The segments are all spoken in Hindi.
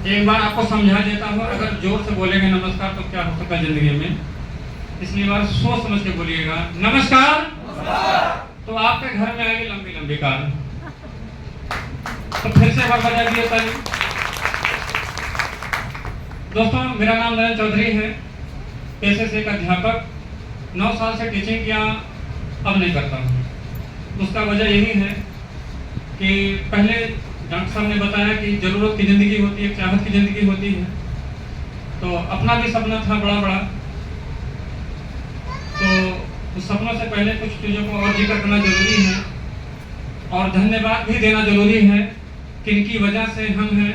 एक बार आपको समझा देता हूँ, अगर जोर से बोलेंगे नमस्कार तो क्या हो सकता है जिंदगी में, इसलिए बार सोच समझ के बोलिएगा नमस्कार। तो आपके घर में आएगी लंबी लंबी कार। तो फिर से एक बार बजा दिए ताली। दोस्तों, मेरा नाम नरेंद्र चौधरी है, पेशे से एक अध्यापक। 9 साल से टीचिंग किया, अब नहीं करता हूँ। उसका वजह यही है कि पहले डॉक्टर साहब ने बताया कि ज़रूरत की ज़िंदगी होती है, चाहत की ज़िंदगी होती है। तो अपना भी सपना था बड़ा बड़ा, तो उस सपनों से पहले कुछ चीज़ों को और जिक्र करना जरूरी है और धन्यवाद भी देना जरूरी है, किनकी वजह से हम हैं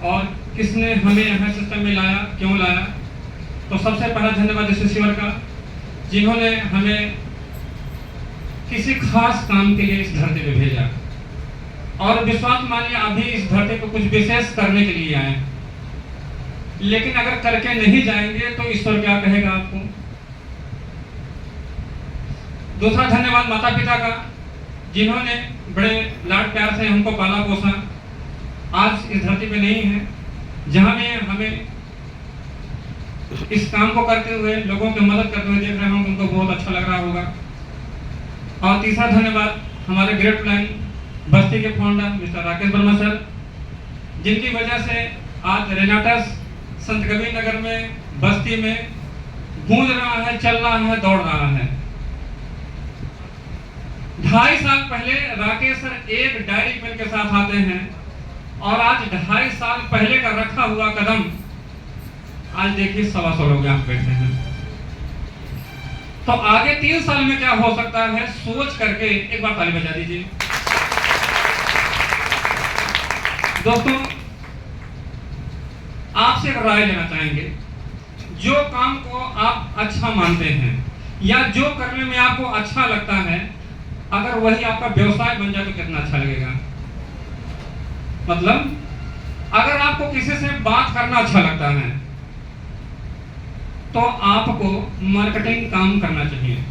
और किसने हमें यहाँ सिस्टम में लाया, क्यों लाया। तो सबसे पहला धन्यवाद इस ईश्वर का, जिन्होंने हमें किसी खास काम के लिए इस धरती पे भेजा और विश्वास मानिए अभी इस धरती को कुछ विशेष करने के लिए आए। लेकिन अगर करके नहीं जाएंगे तो ईश्वर क्या कहेगा आपको। दूसरा धन्यवाद माता पिता का, जिन्होंने बड़े लाड प्यार से हमको पाला पोसा। आज इस धरती पे नहीं है, जहां में हमें इस काम को करते हुए, लोगों की मदद करते हुए देख रहे हैं, उनको बहुत अच्छा लग रहा होगा। और तीसरा धन्यवाद हमारे ग्रेट प्लान बस्ती के founder mister Rakesh Verma sir, जिनकी वजह से आज रेनाटस संत कबीर नगर में, बस्ती में गूंज रहा है, चल रहा है, दौड़ रहा है। 2.5 साल पहले राकेश सर एक डायरी पेन के साथ आते हैं और आज 2.5 साल पहले का रखा हुआ कदम आज देखिए 125 लोग यहाँ बैठे हैं। तो आगे 3 साल में क्या हो सकता है, सोच करके एक बार ताली बजा दीजिए। दोस्तों, आपसे एक राय लेना चाहेंगे। जो काम को आप अच्छा मानते हैं या जो करने में आपको अच्छा लगता है, अगर वही आपका व्यवसाय बन जाए तो कितना अच्छा लगेगा। मतलब अगर आपको किसी से बात करना अच्छा लगता है तो आपको मार्केटिंग काम करना चाहिए।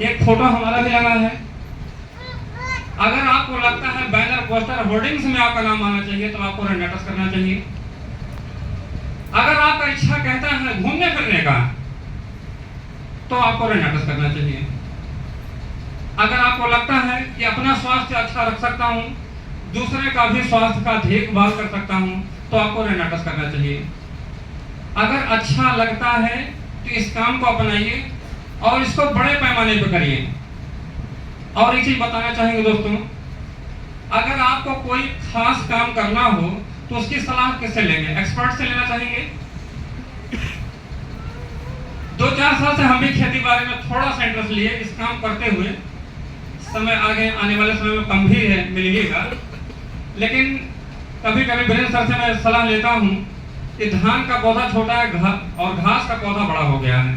एक फोटो हमारा भी लगा है। अगर आपको लगता है बैनर, पोस्टर, होर्डिंग्स में आपका नाम आना चाहिए तो आपको रेनाटस करना चाहिए। अगर आपका इच्छा कहता है घूमने फिरने का तो आपको रेनाटस करना चाहिए। अगर आपको लगता है कि अपना स्वास्थ्य अच्छा रख सकता हूं, दूसरे का भी स्वास्थ्य का देखभाल कर सकता हूं, तो आपको रेनाटस करना चाहिए। अगर अच्छा लगता है तो इस काम को अपनाइए और इसको बड़े पैमाने पर करिए। और एक चीज बताना चाहेंगे दोस्तों, अगर आपको कोई खास काम करना हो तो उसकी सलाह किससे लेंगे? एक्सपर्ट से लेना चाहेंगे। 2-4 साल से हम भी खेती बाड़ी में थोड़ा सा इंटरेस्ट लिए इस काम करते हुए। समय आगे आने वाले समय में कम भी है, मिलेगा, लेकिन कभी कभी वीरेंद्र सर से मैं सलाह लेता हूँ कि धान का पौधा छोटा है और घास का पौधा बड़ा हो गया है।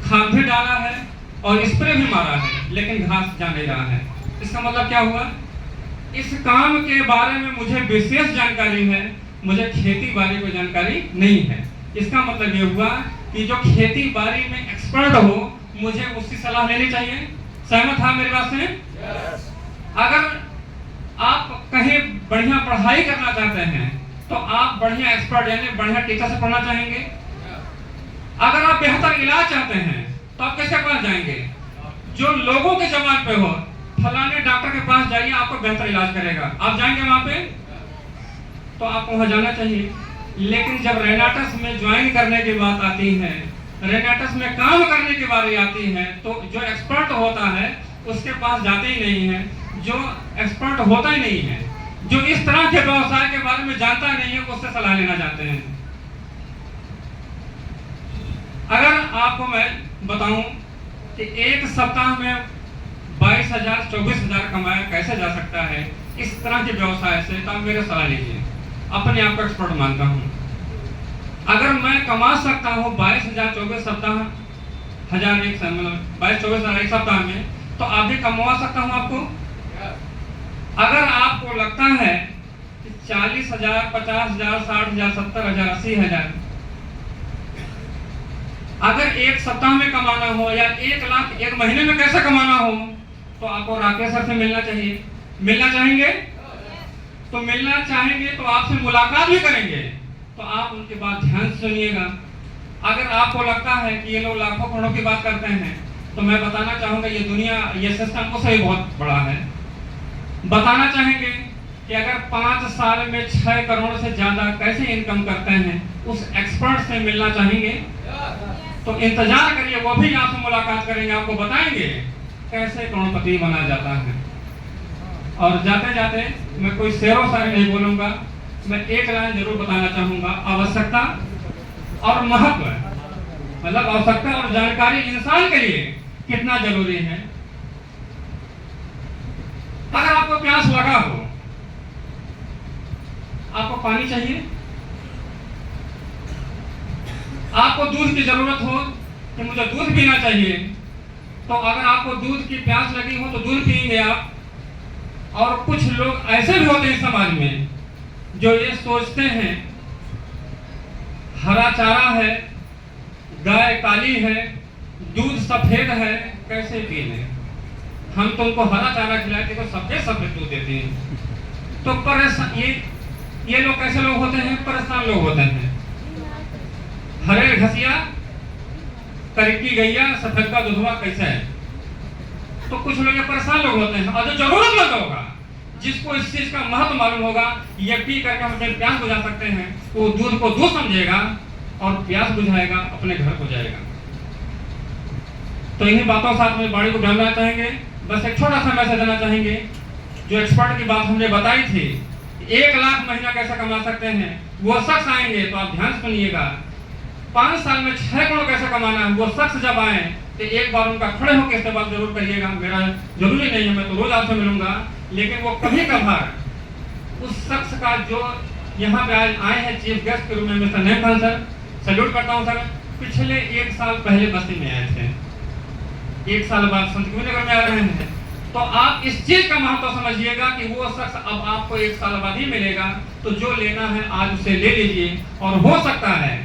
खाद भी डाला है और स्प्रे भी मारा है, लेकिन घास जा नहीं रहा है। इसका मतलब क्या हुआ? इस काम के बारे में मुझे विशेष जानकारी है, मुझे खेती बाड़ी की जानकारी नहीं है। इसका मतलब ये हुआ कि जो खेती बाड़ी में एक्सपर्ट हो, मुझे उसकी सलाह लेनी चाहिए। सहमत है मेरी बात से? अगर आप कहीं बढ़िया पढ़ाई करना चाहते हैं तो आप बढ़िया एक्सपर्ट यानी बढ़िया टीचर से पढ़ना चाहेंगे। अगर आप बेहतर इलाज चाहते हैं तो आप किसके पास जाएंगे? जो लोगों के जमात पे हो, फलाने डॉक्टर के पास जाइए, आपको बेहतर इलाज करेगा। आप जाएंगे वहां पे? तो आपको वहां जाना चाहिए। लेकिन जब रेनाटस में ज्वाइन करने की बात आती है, रेनाटस में काम करने की बारी आती है, तो जो एक्सपर्ट होता है उसके पास जाते ही नहीं है। जो एक्सपर्ट होता ही नहीं है, जो इस तरह के व्यवसाय के बारे में जानता नहीं है, उससे सलाह लेना चाहते हैं। अगर आपको मैं बताऊं कि एक सप्ताह में 22,000 24,000 कमाया कैसे जा सकता है इस तरह के व्यवसाय से, तो आप मेरे सलाह लीजिए। अपने आप को एक्सपर्ट मानता हूं। अगर मैं कमा सकता हूं 22,000 24 सप्ताह, 22-24,000 एक सप्ताह में, तो आप भी कमवा सकता हूं आपको। अगर आपको लगता है कि 40,000 50,000 60,000 70,000 80,000 अगर एक सप्ताह में कमाना हो या 1 लाख एक महीने में कैसे कमाना हो, तो आपको राकेश सर से मिलना चाहिए। मिलना चाहेंगे? तो मिलना चाहेंगे तो आपसे मुलाकात भी करेंगे, तो आप उनकी बात ध्यान से सुनिएगा। अगर आपको लगता है कि ये लोग लाखों करोड़ों की बात करते हैं, तो मैं बताना चाहूँगा ये दुनिया, ये सिस्टम उससे भी बहुत बड़ा है। बताना चाहेंगे कि अगर 5 साल में 6 करोड़ से ज़्यादा कैसे इनकम करते हैं, उस एक्सपर्ट से मिलना चाहेंगे तो इंतजार करिए, वो भी आपसे मुलाकात करेंगे, आपको बताएंगे कैसे करोड़पति बना जाता है। और जाते जाते मैं कोई शेरो शायरी नहीं बोलूँगा, मैं एक लाइन जरूर बताना चाहूँगा। आवश्यकता और महत्व, मतलब आवश्यकता और जानकारी इंसान के लिए कितना जरूरी है। अगर आपको प्यास लगा हो, आपको पानी चाहिए, आपको दूध की जरूरत हो कि मुझे दूध पीना चाहिए, तो अगर आपको दूध की प्यास लगी हो तो दूध पिएंगे आप। और कुछ लोग ऐसे भी होते हैं समाज में जो ये सोचते हैं हरा चारा है, गाय काली है, दूध सफेद है, कैसे पी लें, हम तुमको हरा चारा खिलाते तो सफेद सफेद दूध देते हैं। तो परेशान ये लोग कैसे लोग होते हैं, परेशान लोग होते हैं। हरे घसिया करकी गैया सफेद का दूधवा कैसे है, तो कुछ लोग परेशान लोग होते हैं। और जो जरूरतमंद होगा, जिसको इस चीज का महत्व मालूम होगा, ये पी करके हम अपने प्यास बुझा सकते हैं, वो दूध को दूध समझेगा और प्यास बुझाएगा, अपने घर को जाएगा। तो इन्हीं बातों के साथ में बाड़ी को जानना चाहेंगे। बस एक छोटा सा मैसेज देना चाहेंगे। जो एक्सपर्ट की बात हमने बताई थी, 1 लाख महीना कैसे कमा सकते हैं, वो शख्स आएंगे तो आप ध्यान सुनिएगा। 5 साल में 6 करोड़ कैसे कमाना है, वो शख्स जब आए तो एक बार उनका खड़े होकर इस्तेमाल जरूर करिएगा। मेरा जरूरी नहीं है मैं तो रोज आपसे मिलूंगा, लेकिन वो कभी कभार उस शख्स का जो यहाँ पे आज आए हैं चीफ गेस्ट के रूप में, mister Naeem Khan sir, salute करता हूँ सर। पिछले 1 साल पहले बस्ती में आए थे, 1 साल बाद संत नगर में आ रहे हैं। तो आप इस चीज का महत्व समझिएगा कि वो शख्स अब आपको 1 साल बाद ही मिलेगा। तो जो लेना है आज उसे ले लीजिए। और हो सकता है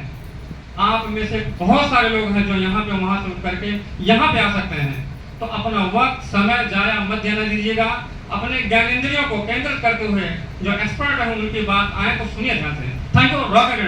आप में से बहुत सारे लोग हैं जो यहाँ पे वहां से उठ करके यहाँ पे आ सकते हैं। तो अपना वक्त समय जाया मत देना दीजिएगा। अपने ज्ञानेंद्रियों को केंद्रित करते हुए जो एक्सपर्ट है उनकी बात आए तो सुनिए ध्यान से। Thank you, rock and